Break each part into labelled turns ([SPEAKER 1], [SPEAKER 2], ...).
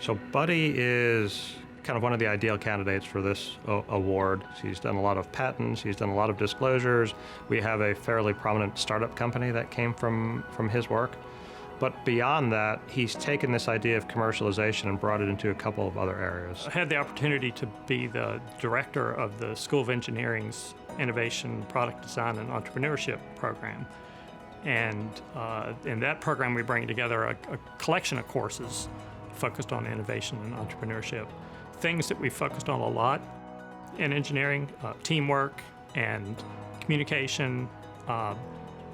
[SPEAKER 1] So Buddy is kind of one of the ideal candidates for this award. He's done a lot of patents, he's done a lot of disclosures. We have a fairly prominent startup company that came from his work. But beyond that, he's taken this idea of commercialization and brought it into a couple of other areas.
[SPEAKER 2] I had the opportunity to be the director of the School of Engineering's Innovation, Product Design, and Entrepreneurship Program. And in that program, we bring together a collection of courses focused on innovation and entrepreneurship. Things that we focused on a lot in engineering, teamwork and communication,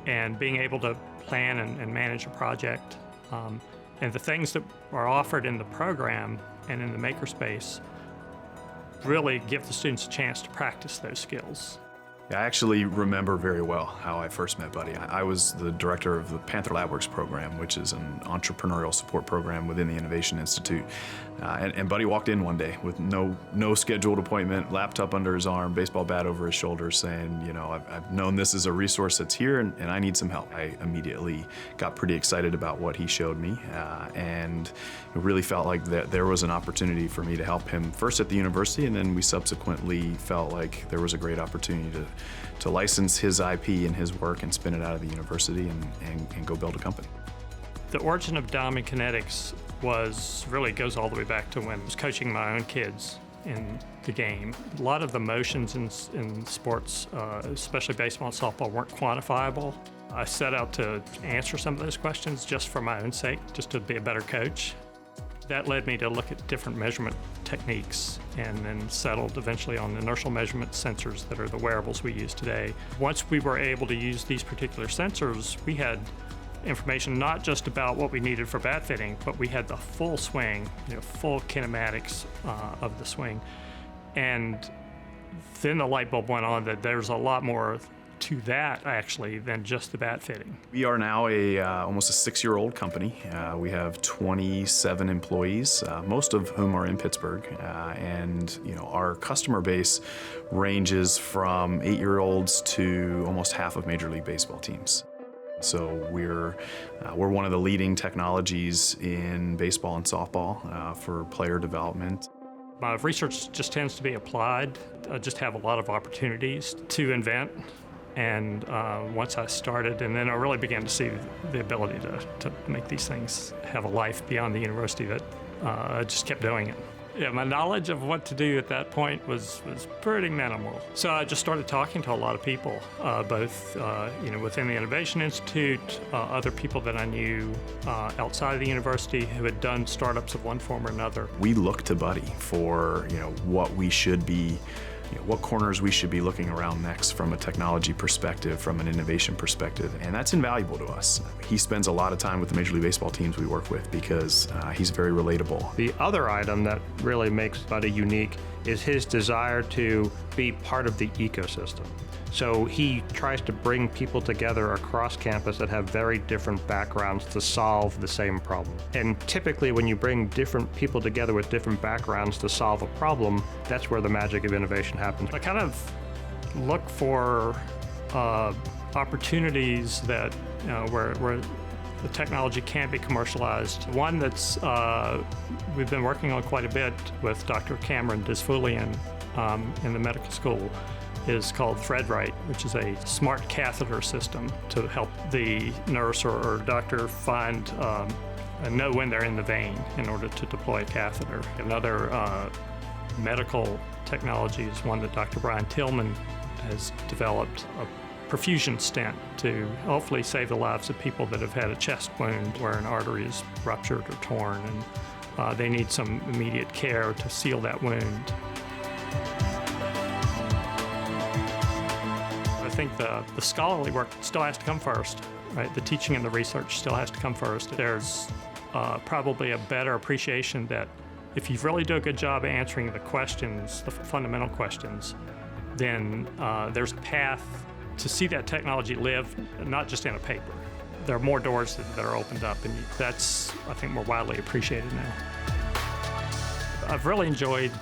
[SPEAKER 2] and being able to plan and manage a project. And the things that are offered in the program and in the makerspace really give the students a chance to practice those skills.
[SPEAKER 3] I actually remember very well how I first met Buddy. I was the director of the Panther LabWorks program, which is an entrepreneurial support program within the Innovation Institute. And Buddy walked in one day with no scheduled appointment, laptop under his arm, baseball bat over his shoulder, saying, you know, I've known this is a resource that's here and I need some help. I immediately got pretty excited about what he showed me, and it really felt like that there was an opportunity for me to help him first at the university, and then we subsequently felt like there was a great opportunity to license his IP and his work and spin it out of the university and go build a company.
[SPEAKER 2] The origin of Diamond Kinetics really goes all the way back to when I was coaching my own kids in the game. A lot of the motions in sports, especially baseball and softball, weren't quantifiable. I set out to answer some of those questions just for my own sake, just to be a better coach. That led me to look at different measurement techniques and then settled eventually on inertial measurement sensors that are the wearables we use today. Once we were able to use these particular sensors, we had information not just about what we needed for bat fitting, but we had the full swing, full kinematics of the swing. And then the light bulb went on that there's a lot more to that actually than just the bat fitting.
[SPEAKER 3] We are now almost a 6-year-old company. We have 27 employees, most of whom are in Pittsburgh, and our customer base ranges from 8-year-olds to almost half of Major League Baseball teams. So we're one of the leading technologies in baseball and softball for player development.
[SPEAKER 2] My research just tends to be applied. I just have a lot of opportunities to invent. And once I started, and then I really began to see the ability to make these things have a life beyond the university, that I just kept doing it. Yeah, my knowledge of what to do at that point was pretty minimal. So I just started talking to a lot of people, both within the Innovation Institute, other people that I knew outside of the university who had done startups of one form or another.
[SPEAKER 3] We look to Buddy for what we should be. What corners we should be looking around next from a technology perspective, from an innovation perspective, and that's invaluable to us. He spends a lot of time with the Major League Baseball teams we work with because he's very relatable.
[SPEAKER 1] The other item that really makes Buddy unique is his desire to be part of the ecosystem. So he tries to bring people together across campus that have very different backgrounds to solve the same problem. And typically when you bring different people together with different backgrounds to solve a problem, that's where the magic of innovation happens. I kind of look for opportunities that where the technology can be commercialized. One that's we've been working on quite a bit with Dr. Cameron Disfoulian in the medical school is called ThreadRight, which is a smart catheter system to help the nurse or doctor find and know when they're in the vein in order to deploy a catheter. Another medical technology is one that Dr. Brian Tillman has developed, a perfusion stent to hopefully save the lives of people that have had a chest wound where an artery is ruptured or torn, and they need some immediate care to seal that wound. I think the scholarly work still has to come first, right? The teaching and the research still has to come first. There's probably a better appreciation that if you really do a good job of answering the questions, the fundamental questions, then there's a path to see that technology live, not just in a paper. There are more doors that are opened up, and that's, I think, more widely appreciated now. I've really enjoyed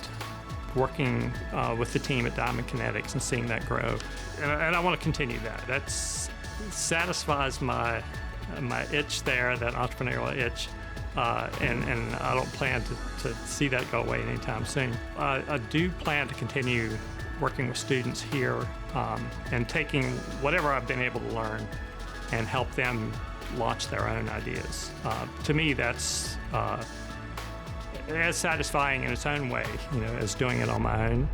[SPEAKER 1] working with the team at Diamond Kinetics and seeing that grow. And I want to continue that. That satisfies my itch there, that entrepreneurial itch. and I don't plan to see that go away anytime soon. I do plan to continue working with students here and taking whatever I've been able to learn and help them launch their own ideas. To me, that's as satisfying in its own way, as doing it on my own.